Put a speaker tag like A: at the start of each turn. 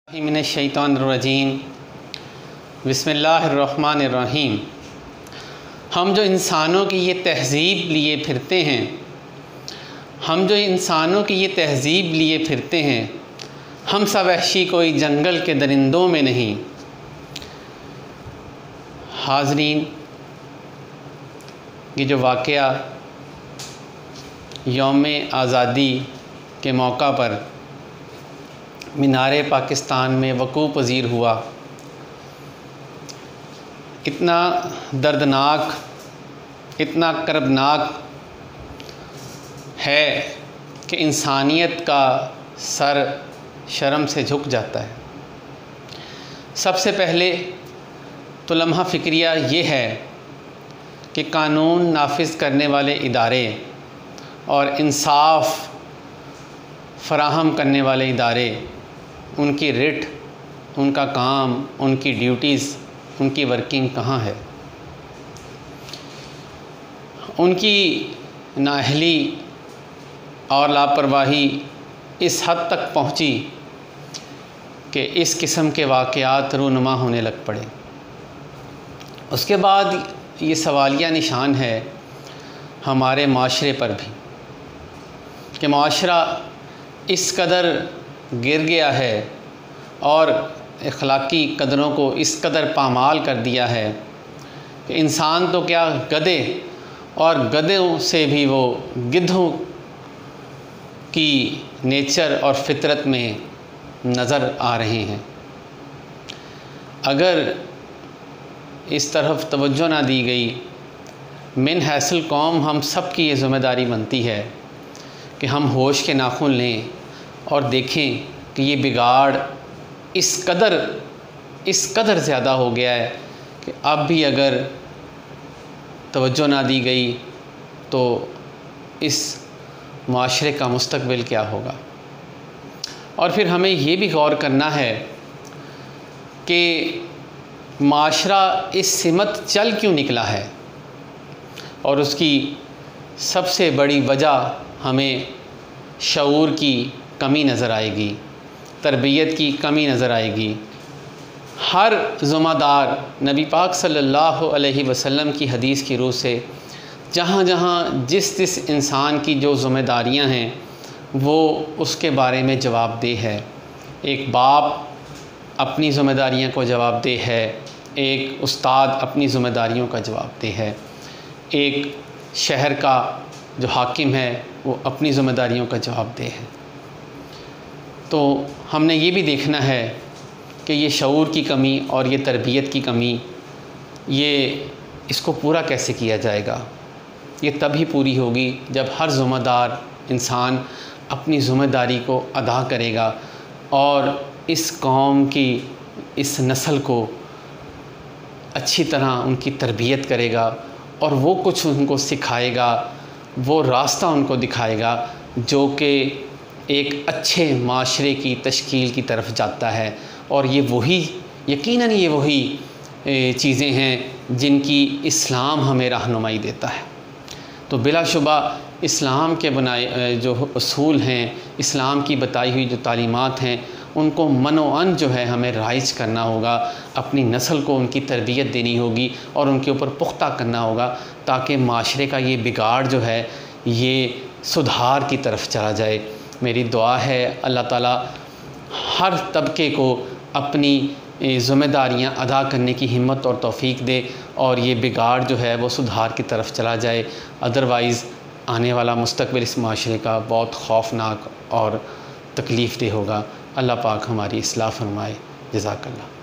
A: من الشیطان الرجیم بسم اللہ الرحمن الرحیم۔ ہم جو انسانوں کی یہ تہذیب لیے پھرتے ہیں ہم سا وحشی کوئی جنگل کے درندوں میں نہیں۔ حاضرین، یہ جو واقعہ یوم آزادی کے موقع پر مینار پاکستان میں وقوع پذیر ہوا، اتنا دردناک، اتنا کربناک ہے کہ انسانیت کا سر شرم سے جھک جاتا ہے۔ سب سے پہلے تو لمحہ فکریہ یہ ہے کہ قانون نافذ کرنے والے ادارے اور انصاف فراہم کرنے والے ادارے، ان کی رٹ، ان کا کام، ان کی ڈیوٹیز، ان کی ورکنگ کہاں ہے؟ ان کی نااہلی اور لاپرواہی اس حد تک پہنچی کہ اس قسم کے واقعات رونما ہونے لگ پڑے۔ اس کے بعد یہ سوالیہ نشان ہے ہمارے معاشرے پر بھی کہ معاشرہ اس قدر گر گیا ہے اور اخلاقی قدروں کو اس قدر پامال کر دیا ہے کہ انسان تو کیا، گدھے اور گدھوں سے بھی وہ گدھوں کی نیچر اور فطرت میں نظر آ رہے ہیں۔ اگر اس طرف توجہ نہ دی گئی، من حیث القوم ہم سب کی یہ ذمہ داری بنتی ہے کہ ہم ہوش کے ناخن لیں اور دیکھیں کہ یہ بگاڑ اس قدر زیادہ ہو گیا ہے کہ اب بھی اگر توجہ نہ دی گئی تو اس معاشرے کا مستقبل کیا ہوگا۔ اور پھر ہمیں یہ بھی غور کرنا ہے کہ معاشرہ اس سمت چل کیوں نکلا ہے، اور اس کی سب سے بڑی وجہ ہمیں شعور کی کمی نظر آئے گی، تربیت کی کمی نظر آئے گی۔ ہر ذمہ دار نبی پاک صلی اللہ علیہ وسلم کی حدیث کی روح سے جہاں جہاں جس انسان کی جو ذمہ داریاں ہیں وہ اس کے بارے میں جواب دہ ہے۔ ایک باپ اپنی ذمہ داریوں کو جواب دہ ہے، ایک استاد اپنی ذمہ داریوں کا جواب دہ ہے، ایک شہر کا جو حاکم ہے وہ اپنی ذمہ داریوں کا جواب دہ ہے۔ تو ہم نے یہ بھی دیکھنا ہے کہ یہ شعور کی کمی اور یہ تربیت کی کمی، اس کو پورا کیسے کیا جائے گا؟ یہ تبھی پوری ہوگی جب ہر ذمہ دار انسان اپنی ذمہ داری کو ادا کرے گا اور اس قوم کی اس نسل کو اچھی طرح ان کی تربیت کرے گا اور وہ کچھ ان کو سکھائے گا، وہ راستہ ان کو دکھائے گا جو کہ ایک اچھے معاشرے کی تشکیل کی طرف جاتا ہے۔ اور یقیناً یہ وہی چیزیں ہیں جن کی اسلام ہمیں رہنمائی دیتا ہے۔ تو بلا شبہ اسلام کے بنائے جو اصول ہیں، اسلام کی بتائی ہوئی جو تعلیمات ہیں، ان کو من و عن جو ہے ہمیں رائج کرنا ہوگا، اپنی نسل کو ان کی تربیت دینی ہوگی اور ان کے اوپر پختہ کرنا ہوگا تاکہ معاشرے کا یہ بگاڑ جو ہے یہ سدھار کی طرف چلا جائے۔ میری دعا ہے اللہ تعالیٰ ہر طبقے کو اپنی ذمہ داریاں ادا کرنے کی ہمت اور توفیق دے اور یہ بگاڑ جو ہے وہ سدھار کی طرف چلا جائے، ادروائز آنے والا مستقبل اس معاشرے کا بہت خوفناک اور تکلیف دہ ہوگا۔ اللہ پاک ہماری اصلاح فرمائے۔ جزاک اللہ۔